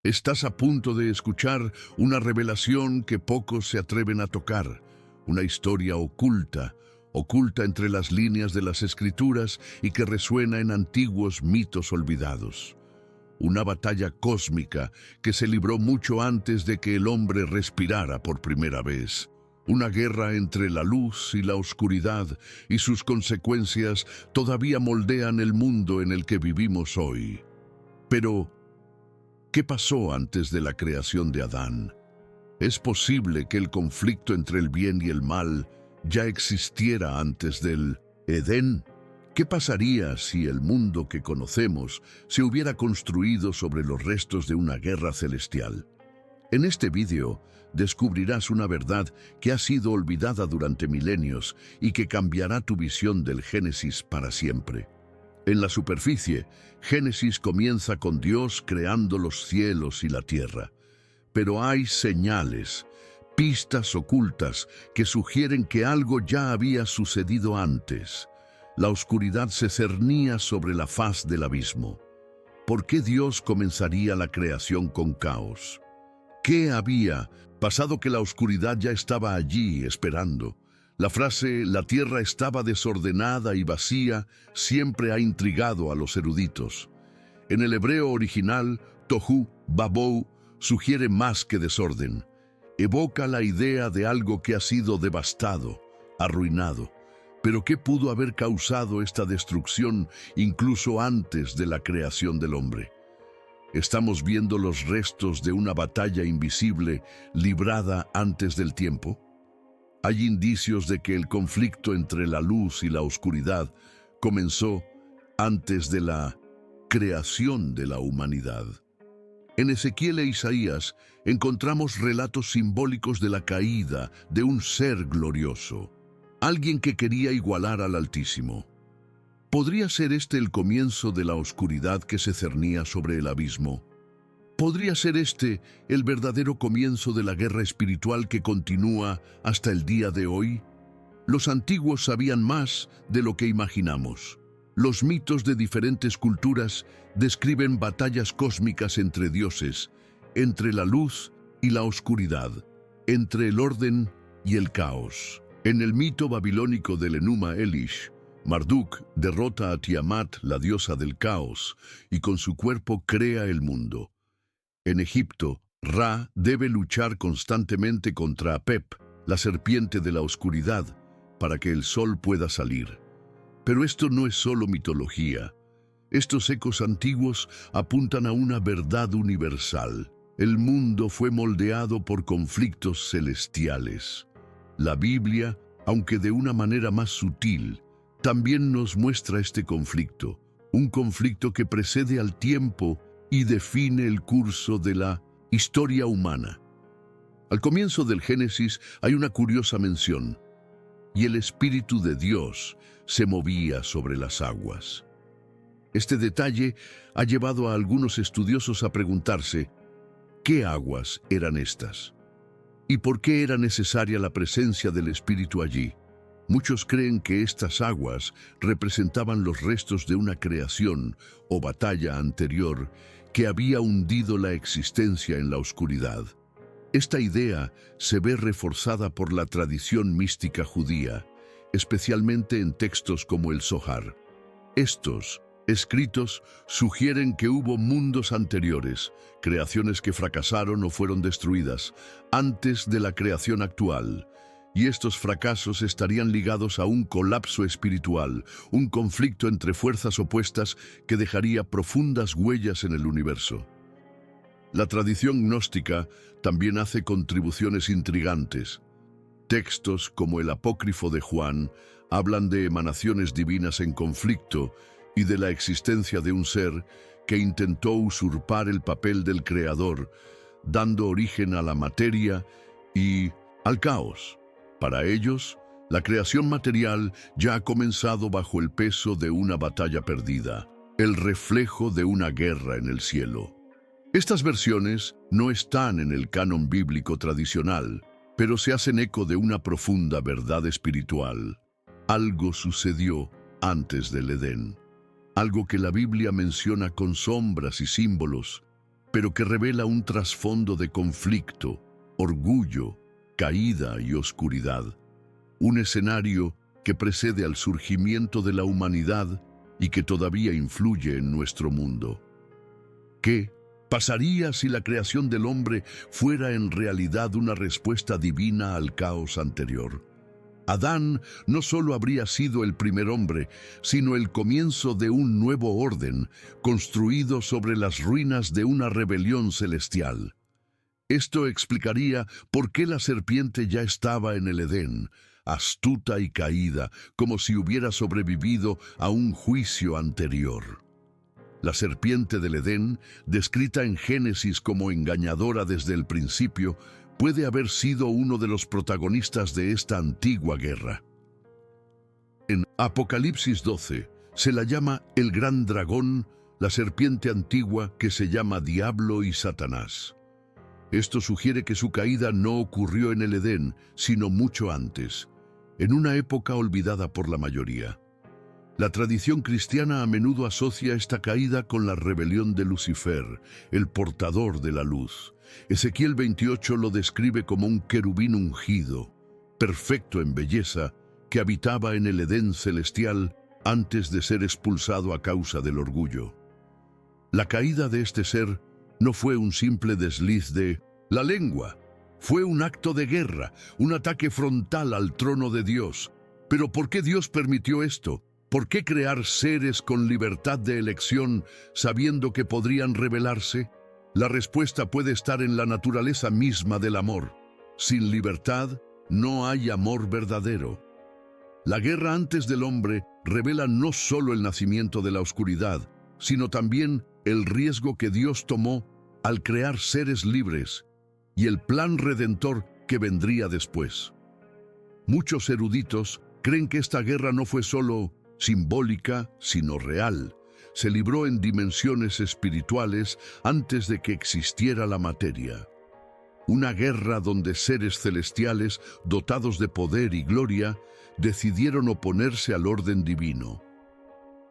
Estás a punto de escuchar una revelación que pocos se atreven a tocar, una historia oculta, oculta entre las líneas de las Escrituras y que resuena en antiguos mitos olvidados. Una batalla cósmica que se libró mucho antes de que el hombre respirara por primera vez. Una guerra entre la luz y la oscuridad, y sus consecuencias todavía moldean el mundo en el que vivimos hoy. Pero, ¿qué pasó antes de la creación de Adán? ¿Es posible que el conflicto entre el bien y el mal ya existiera antes del Edén? ¿Qué pasaría si el mundo que conocemos se hubiera construido sobre los restos de una guerra celestial? En este vídeo descubrirás una verdad que ha sido olvidada durante milenios y que cambiará tu visión del Génesis para siempre. En la superficie, Génesis comienza con Dios creando los cielos y la tierra. Pero hay señales, pistas ocultas que sugieren que algo ya había sucedido antes. La oscuridad se cernía sobre la faz del abismo. ¿Por qué Dios comenzaría la creación con caos? ¿Qué había pasado que la oscuridad ya estaba allí esperando? La frase «la tierra estaba desordenada y vacía» siempre ha intrigado a los eruditos. En el hebreo original, tohu, babou, sugiere más que desorden. Evoca la idea de algo que ha sido devastado, arruinado. Pero ¿qué pudo haber causado esta destrucción incluso antes de la creación del hombre? ¿Estamos viendo los restos de una batalla invisible librada antes del tiempo? Hay indicios de que el conflicto entre la luz y la oscuridad comenzó antes de la creación de la humanidad. En Ezequiel e Isaías encontramos relatos simbólicos de la caída de un ser glorioso, alguien que quería igualar al Altísimo. ¿Podría ser este el comienzo de la oscuridad que se cernía sobre el abismo? ¿Podría ser este el verdadero comienzo de la guerra espiritual que continúa hasta el día de hoy? Los antiguos sabían más de lo que imaginamos. Los mitos de diferentes culturas describen batallas cósmicas entre dioses, entre la luz y la oscuridad, entre el orden y el caos. En el mito babilónico del Enuma Elish, Marduk derrota a Tiamat, la diosa del caos, y con su cuerpo crea el mundo. En Egipto, Ra debe luchar constantemente contra Apep, la serpiente de la oscuridad, para que el sol pueda salir. Pero esto no es solo mitología. Estos ecos antiguos apuntan a una verdad universal. El mundo fue moldeado por conflictos celestiales. La Biblia, aunque de una manera más sutil, también nos muestra este conflicto, un conflicto que precede al tiempo y define el curso de la historia humana. Al comienzo del Génesis hay una curiosa mención: y el Espíritu de Dios se movía sobre las aguas. Este detalle ha llevado a algunos estudiosos a preguntarse, ¿qué aguas eran estas? ¿Y por qué era necesaria la presencia del Espíritu allí? Muchos creen que estas aguas representaban los restos de una creación o batalla anterior que había hundido la existencia en la oscuridad. Esta idea se ve reforzada por la tradición mística judía, especialmente en textos como el Zohar. Estos escritos sugieren que hubo mundos anteriores, creaciones que fracasaron o fueron destruidas antes de la creación actual, y estos fracasos estarían ligados a un colapso espiritual, un conflicto entre fuerzas opuestas que dejaría profundas huellas en el universo. La tradición gnóstica también hace contribuciones intrigantes. Textos como el Apócrifo de Juan hablan de emanaciones divinas en conflicto y de la existencia de un ser que intentó usurpar el papel del Creador, dando origen a la materia y al caos. Para ellos, la creación material ya ha comenzado bajo el peso de una batalla perdida, el reflejo de una guerra en el cielo. Estas versiones no están en el canon bíblico tradicional, pero se hacen eco de una profunda verdad espiritual. Algo sucedió antes del Edén, algo que la Biblia menciona con sombras y símbolos, pero que revela un trasfondo de conflicto, orgullo, caída y oscuridad. Un escenario que precede al surgimiento de la humanidad y que todavía influye en nuestro mundo. ¿Qué pasaría si la creación del hombre fuera en realidad una respuesta divina al caos anterior? Adán no solo habría sido el primer hombre, sino el comienzo de un nuevo orden, construido sobre las ruinas de una rebelión celestial. Esto explicaría por qué la serpiente ya estaba en el Edén, astuta y caída, como si hubiera sobrevivido a un juicio anterior. La serpiente del Edén, descrita en Génesis como engañadora desde el principio, puede haber sido uno de los protagonistas de esta antigua guerra. En Apocalipsis 12 se la llama el gran dragón, la serpiente antigua que se llama Diablo y Satanás. Esto sugiere que su caída no ocurrió en el Edén, sino mucho antes, en una época olvidada por la mayoría. La tradición cristiana a menudo asocia esta caída con la rebelión de Lucifer, el portador de la luz. Ezequiel 28 lo describe como un querubín ungido, perfecto en belleza, que habitaba en el Edén celestial antes de ser expulsado a causa del orgullo. La caída de este ser no fue un simple desliz de la lengua, fue un acto de guerra, un ataque frontal al trono de Dios. ¿Pero por qué Dios permitió esto? ¿Por qué crear seres con libertad de elección sabiendo que podrían rebelarse? La respuesta puede estar en la naturaleza misma del amor. Sin libertad, no hay amor verdadero. La guerra antes del hombre revela no solo el nacimiento de la oscuridad, sino también el riesgo que Dios tomó al crear seres libres y el plan redentor que vendría después. Muchos eruditos creen que esta guerra no fue solo simbólica, sino real. Se libró en dimensiones espirituales antes de que existiera la materia. Una guerra donde seres celestiales, dotados de poder y gloria, decidieron oponerse al orden divino.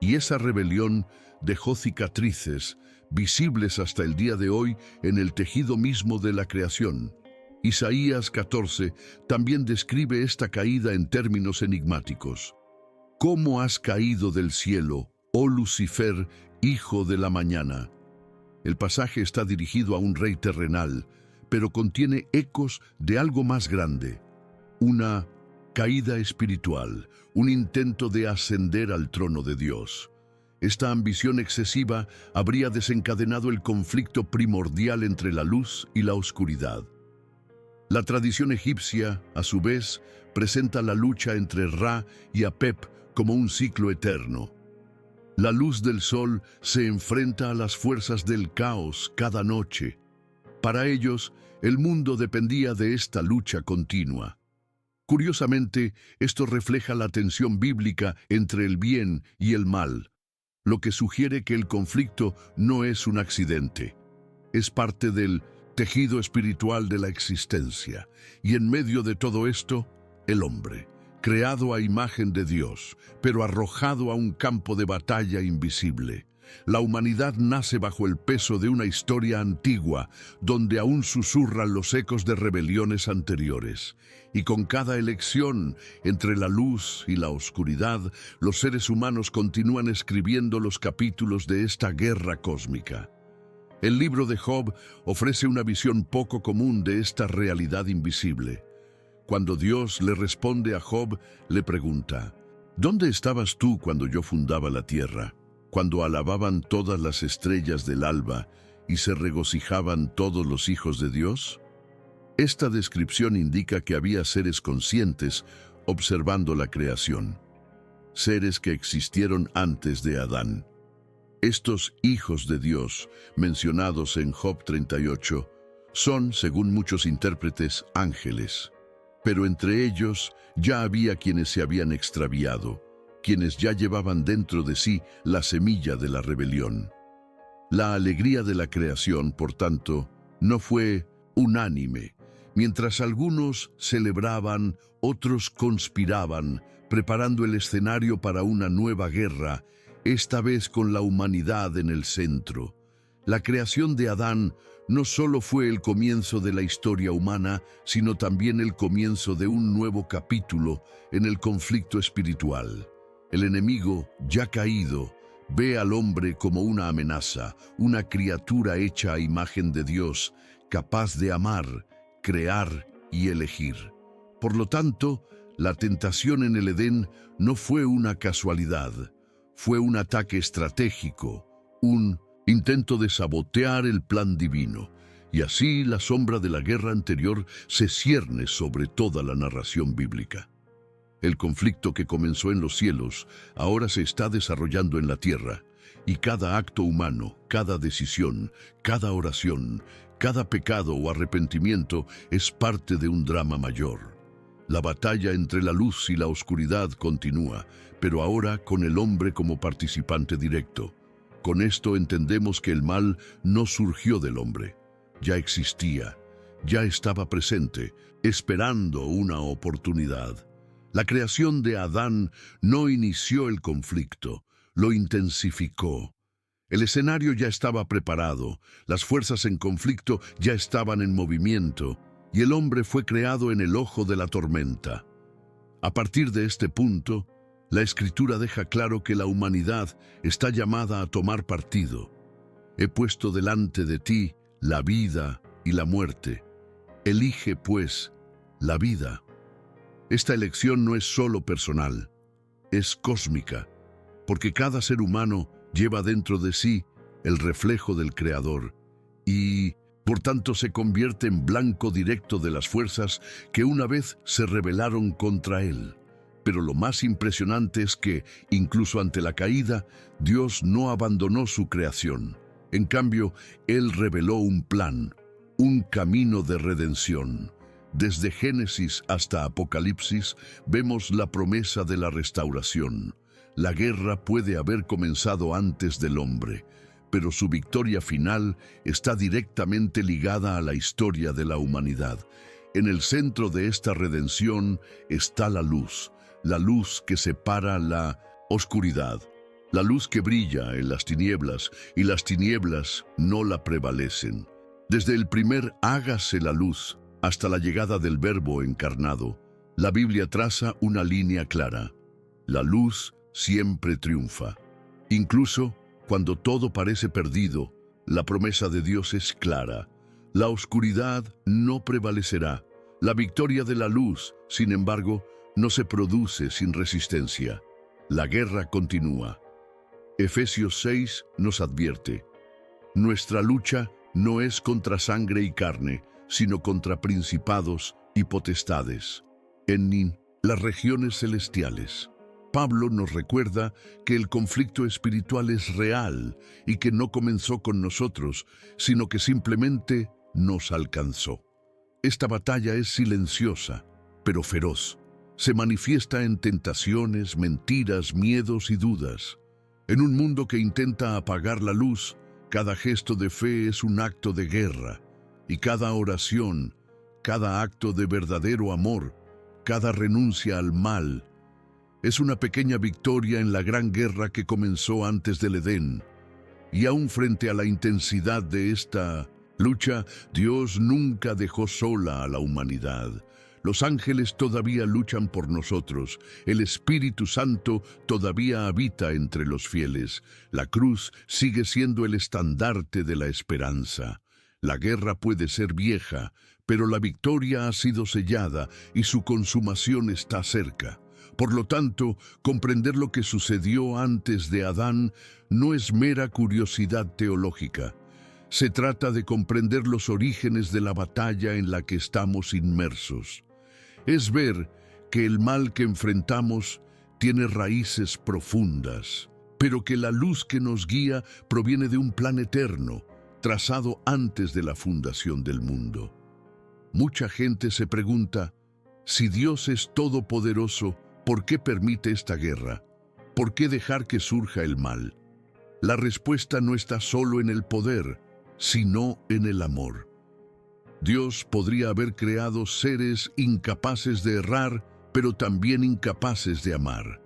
Y esa rebelión dejó cicatrices, visibles hasta el día de hoy en el tejido mismo de la creación. Isaías 14 también describe esta caída en términos enigmáticos. ¿Cómo has caído del cielo, oh Lucifer, hijo de la mañana? El pasaje está dirigido a un rey terrenal, pero contiene ecos de algo más grande. Una caída espiritual, un intento de ascender al trono de Dios. Esta ambición excesiva habría desencadenado el conflicto primordial entre la luz y la oscuridad. La tradición egipcia, a su vez, presenta la lucha entre Ra y Apep como un ciclo eterno. La luz del sol se enfrenta a las fuerzas del caos cada noche. Para ellos, el mundo dependía de esta lucha continua. Curiosamente, esto refleja la tensión bíblica entre el bien y el mal, lo que sugiere que el conflicto no es un accidente. Es parte del tejido espiritual de la existencia. Y en medio de todo esto, el hombre, creado a imagen de Dios, pero arrojado a un campo de batalla invisible. La humanidad nace bajo el peso de una historia antigua, donde aún susurran los ecos de rebeliones anteriores. Y con cada elección entre la luz y la oscuridad, los seres humanos continúan escribiendo los capítulos de esta guerra cósmica. El libro de Job ofrece una visión poco común de esta realidad invisible. Cuando Dios le responde a Job, le pregunta: ¿Dónde estabas tú cuando yo fundaba la tierra? Cuando alababan todas las estrellas del alba y se regocijaban todos los hijos de Dios? Esta descripción indica que había seres conscientes observando la creación, seres que existieron antes de Adán. Estos hijos de Dios, mencionados en Job 38, son, según muchos intérpretes, ángeles. Pero entre ellos ya había quienes se habían extraviado, quienes ya llevaban dentro de sí la semilla de la rebelión. La alegría de la creación, por tanto, no fue unánime. Mientras algunos celebraban, otros conspiraban, preparando el escenario para una nueva guerra, esta vez con la humanidad en el centro. La creación de Adán no solo fue el comienzo de la historia humana, sino también el comienzo de un nuevo capítulo en el conflicto espiritual. El enemigo, ya caído, ve al hombre como una amenaza, una criatura hecha a imagen de Dios, capaz de amar, crear y elegir. Por lo tanto, la tentación en el Edén no fue una casualidad, fue un ataque estratégico, un intento de sabotear el plan divino, y así la sombra de la guerra anterior se cierne sobre toda la narración bíblica. El conflicto que comenzó en los cielos ahora se está desarrollando en la tierra, y cada acto humano, cada decisión, cada oración, cada pecado o arrepentimiento es parte de un drama mayor. La batalla entre la luz y la oscuridad continúa, pero ahora con el hombre como participante directo. Con esto entendemos que el mal no surgió del hombre, ya existía, ya estaba presente, esperando una oportunidad. La creación de Adán no inició el conflicto, lo intensificó. El escenario ya estaba preparado, las fuerzas en conflicto ya estaban en movimiento, y el hombre fue creado en el ojo de la tormenta. A partir de este punto, la Escritura deja claro que la humanidad está llamada a tomar partido. He puesto delante de ti la vida y la muerte. Elige, pues, la vida. Esta elección no es solo personal, es cósmica, porque cada ser humano lleva dentro de sí el reflejo del Creador y, por tanto, se convierte en blanco directo de las fuerzas que una vez se rebelaron contra él. Pero lo más impresionante es que, incluso ante la caída, Dios no abandonó su creación. En cambio, Él reveló un plan, un camino de redención. Desde Génesis hasta Apocalipsis vemos la promesa de la restauración. La guerra puede haber comenzado antes del hombre, pero su victoria final está directamente ligada a la historia de la humanidad. En el centro de esta redención está la luz que separa la oscuridad, la luz que brilla en las tinieblas, y las tinieblas no la prevalecen. Desde el primer hágase la luz hasta la llegada del Verbo encarnado, la Biblia traza una línea clara. La luz siempre triunfa. Incluso cuando todo parece perdido, la promesa de Dios es clara. La oscuridad no prevalecerá. La victoria de la luz, sin embargo, no se produce sin resistencia. La guerra continúa. Efesios 6 nos advierte: nuestra lucha no es contra sangre y carne, sino contra principados y potestades en las regiones celestiales. Pablo nos recuerda que el conflicto espiritual es real y que no comenzó con nosotros, sino que simplemente nos alcanzó. Esta batalla es silenciosa, pero feroz. Se manifiesta en tentaciones, mentiras, miedos y dudas. En un mundo que intenta apagar la luz, cada gesto de fe es un acto de guerra, y cada oración, cada acto de verdadero amor, cada renuncia al mal, es una pequeña victoria en la gran guerra que comenzó antes del Edén. Y aún frente a la intensidad de esta lucha, Dios nunca dejó sola a la humanidad. Los ángeles todavía luchan por nosotros. El Espíritu Santo todavía habita entre los fieles. La cruz sigue siendo el estandarte de la esperanza. La guerra puede ser vieja, pero la victoria ha sido sellada y su consumación está cerca. Por lo tanto, comprender lo que sucedió antes de Adán no es mera curiosidad teológica. Se trata de comprender los orígenes de la batalla en la que estamos inmersos. Es ver que el mal que enfrentamos tiene raíces profundas, pero que la luz que nos guía proviene de un plan eterno, trazado antes de la fundación del mundo. Mucha gente se pregunta, si Dios es todopoderoso, ¿por qué permite esta guerra? ¿Por qué dejar que surja el mal? La respuesta no está solo en el poder, sino en el amor. Dios podría haber creado seres incapaces de errar, pero también incapaces de amar.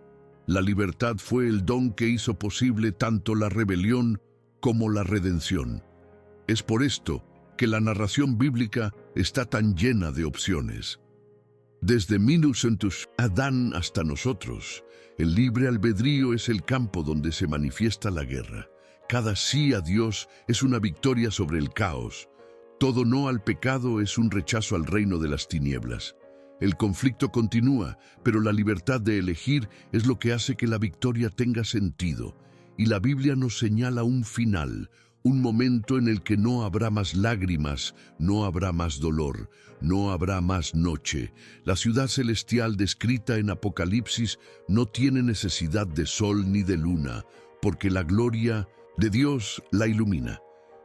La libertad fue el don que hizo posible tanto la rebelión como la redención. Es por esto que la narración bíblica está tan llena de opciones. Desde Minusentus, Adán hasta nosotros, el libre albedrío es el campo donde se manifiesta la guerra. Cada sí a Dios es una victoria sobre el caos. Todo no al pecado es un rechazo al reino de las tinieblas. El conflicto continúa, pero la libertad de elegir es lo que hace que la victoria tenga sentido. Y la Biblia nos señala un final, un momento en el que no habrá más lágrimas, no habrá más dolor, no habrá más noche. La ciudad celestial descrita en Apocalipsis no tiene necesidad de sol ni de luna, porque la gloria de Dios la ilumina.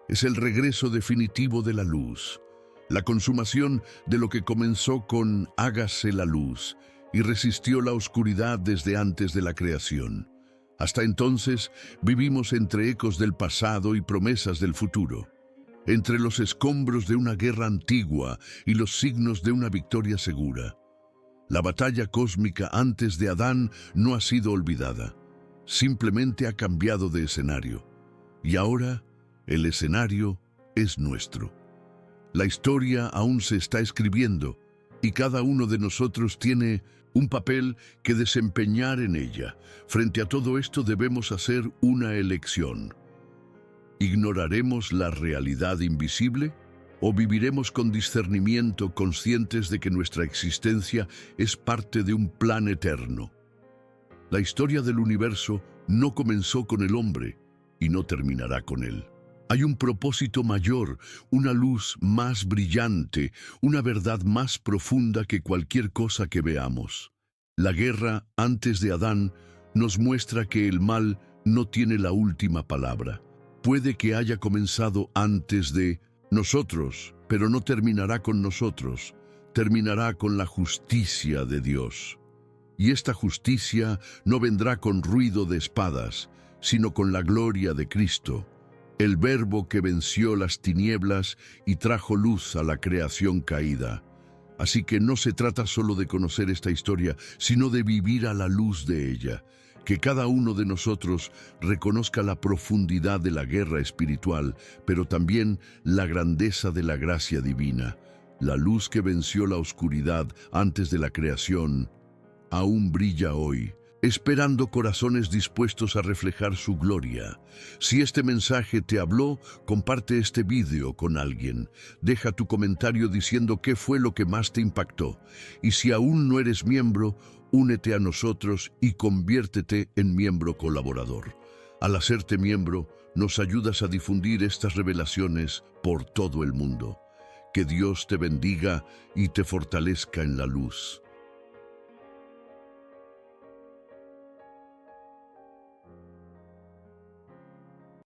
Es el regreso definitivo de la luz, la consumación de lo que comenzó con hágase la luz y resistió la oscuridad desde antes de la creación. Hasta entonces vivimos entre ecos del pasado y promesas del futuro, entre los escombros de una guerra antigua y los signos de una victoria segura. La batalla cósmica antes de Adán no ha sido olvidada, simplemente ha cambiado de escenario. Y ahora el escenario es nuestro. La historia aún se está escribiendo y cada uno de nosotros tiene un papel que desempeñar en ella. Frente a todo esto debemos hacer una elección. ¿Ignoraremos la realidad invisible o viviremos con discernimiento, conscientes de que nuestra existencia es parte de un plan eterno? La historia del universo no comenzó con el hombre y no terminará con él. Hay un propósito mayor, una luz más brillante, una verdad más profunda que cualquier cosa que veamos. La guerra antes de Adán nos muestra que el mal no tiene la última palabra. Puede que haya comenzado antes de nosotros, pero no terminará con nosotros. Terminará con la justicia de Dios. Y esta justicia no vendrá con ruido de espadas, sino con la gloria de Cristo, el Verbo que venció las tinieblas y trajo luz a la creación caída. Así que no se trata solo de conocer esta historia, sino de vivir a la luz de ella. Que cada uno de nosotros reconozca la profundidad de la guerra espiritual, pero también la grandeza de la gracia divina. La luz que venció la oscuridad antes de la creación aún brilla hoy, esperando corazones dispuestos a reflejar su gloria. Si este mensaje te habló, comparte este vídeo con alguien. Deja tu comentario diciendo qué fue lo que más te impactó. Y si aún no eres miembro, únete a nosotros y conviértete en miembro colaborador. Al hacerte miembro, nos ayudas a difundir estas revelaciones por todo el mundo. Que Dios te bendiga y te fortalezca en la luz.